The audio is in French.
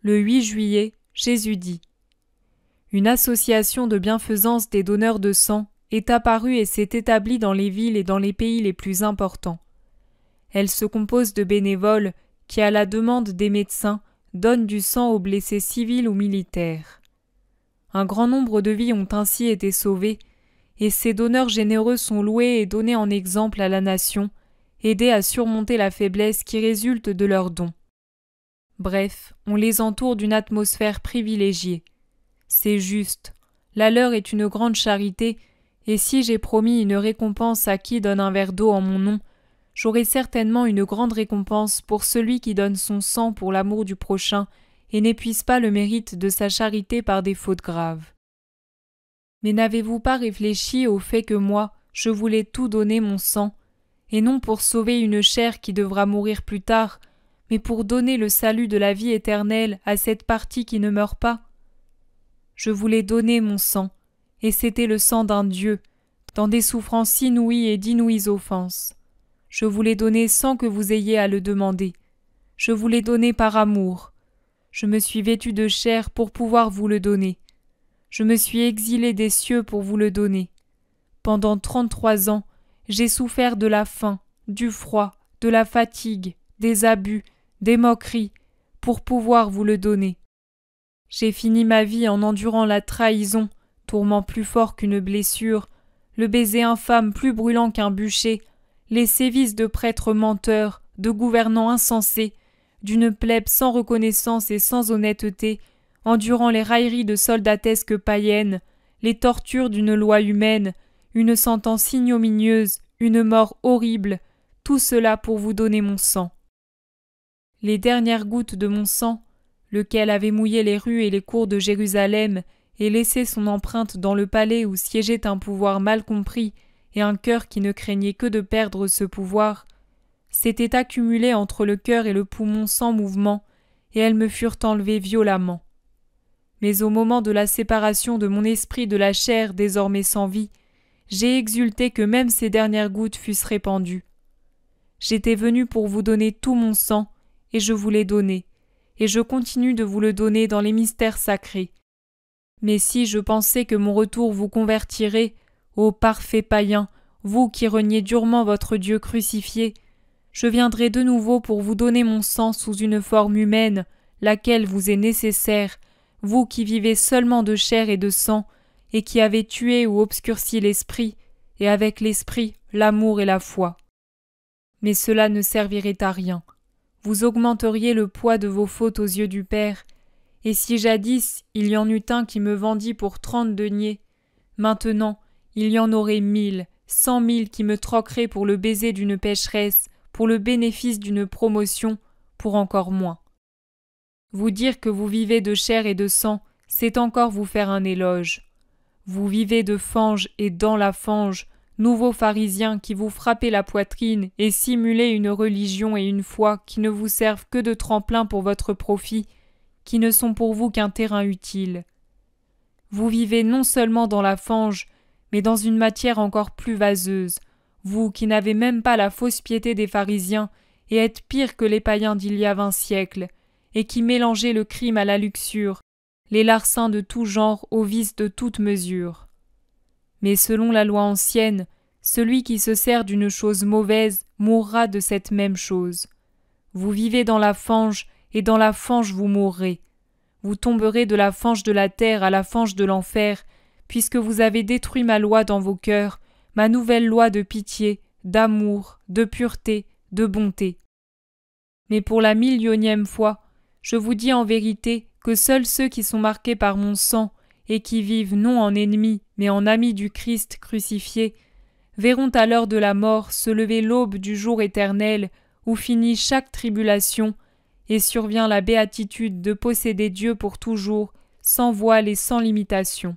Le 8 juillet, Jésus dit : Une association de bienfaisance des donneurs de sang est apparue et s'est établie dans les villes et dans les pays les plus importants. Elle se compose de bénévoles qui, à la demande des médecins, donnent du sang aux blessés civils ou militaires. Un grand nombre de vies ont ainsi été sauvées, et ces donneurs généreux sont loués et donnés en exemple à la nation, aidés à surmonter la faiblesse qui résulte de leurs dons. Bref, on les entoure d'une atmosphère privilégiée. C'est juste, la leur est une grande charité, et si j'ai promis une récompense à qui donne un verre d'eau en mon nom, j'aurai certainement une grande récompense pour celui qui donne son sang pour l'amour du prochain et n'épuise pas le mérite de sa charité par des fautes graves. Mais n'avez-vous pas réfléchi au fait que moi, je voulais tout donner mon sang, et non pour sauver une chair qui devra mourir plus tard, mais pour donner le salut de la vie éternelle à cette partie qui ne meurt pas? Je voulais donner mon sang, et c'était le sang d'un Dieu, dans des souffrances inouïes et d'inouïes offenses. Je voulais donner sans que vous ayez à le demander. Je voulais donner par amour. Je me suis vêtu de chair pour pouvoir vous le donner. Je me suis exilé des cieux pour vous le donner. Pendant 33 ans, j'ai souffert de la faim, du froid, de la fatigue, des abus, des moqueries, pour pouvoir vous le donner. J'ai fini ma vie en endurant la trahison, tourment plus fort qu'une blessure, le baiser infâme plus brûlant qu'un bûcher, les sévices de prêtres menteurs, de gouvernants insensés, d'une plèbe sans reconnaissance et sans honnêteté, endurant les railleries de soldatesques païennes, les tortures d'une loi humaine, une sentence ignominieuse, une mort horrible, tout cela pour vous donner mon sang. Les dernières gouttes de mon sang, lequel avait mouillé les rues et les cours de Jérusalem et laissé son empreinte dans le palais où siégeait un pouvoir mal compris et un cœur qui ne craignait que de perdre ce pouvoir, s'étaient accumulées entre le cœur et le poumon sans mouvement, et elles me furent enlevées violemment. Mais au moment de la séparation de mon esprit de la chair désormais sans vie, j'ai exulté que même ces dernières gouttes fussent répandues. J'étais venu pour vous donner tout mon sang, et je vous l'ai donné, et je continue de vous le donner dans les mystères sacrés. Mais si je pensais que mon retour vous convertirait, ô parfaits païens, vous qui reniez durement votre Dieu crucifié, je viendrai de nouveau pour vous donner mon sang sous une forme humaine, laquelle vous est nécessaire, vous qui vivez seulement de chair et de sang, et qui avez tué ou obscurci l'esprit, et avec l'esprit, l'amour et la foi. Mais cela ne servirait à rien. Vous augmenteriez le poids de vos fautes aux yeux du Père, et si jadis il y en eut un qui me vendit pour 30 deniers, maintenant il y en aurait 1000, 100 000 qui me troqueraient pour le baiser d'une pécheresse, pour le bénéfice d'une promotion, pour encore moins. Vous dire que vous vivez de chair et de sang, c'est encore vous faire un éloge. Vous vivez de fange et dans la fange, nouveaux pharisiens qui vous frappez la poitrine et simulez une religion et une foi qui ne vous servent que de tremplin pour votre profit, qui ne sont pour vous qu'un terrain utile. Vous vivez non seulement dans la fange, mais dans une matière encore plus vaseuse, vous qui n'avez même pas la fausse piété des pharisiens et êtes pire que les païens d'il y a 20 siècles, et qui mélangez le crime à la luxure, les larcins de tout genre aux vices de toute mesure. Mais selon la loi ancienne, celui qui se sert d'une chose mauvaise mourra de cette même chose. Vous vivez dans la fange, et dans la fange vous mourrez. Vous tomberez de la fange de la terre à la fange de l'enfer, puisque vous avez détruit ma loi dans vos cœurs, ma nouvelle loi de pitié, d'amour, de pureté, de bonté. Mais pour la 1000e fois, je vous dis en vérité que seuls ceux qui sont marqués par mon sang et qui vivent non en ennemis mais en amis du Christ crucifié, verront à l'heure de la mort se lever l'aube du jour éternel où finit chaque tribulation et survient la béatitude de posséder Dieu pour toujours, sans voile et sans limitation.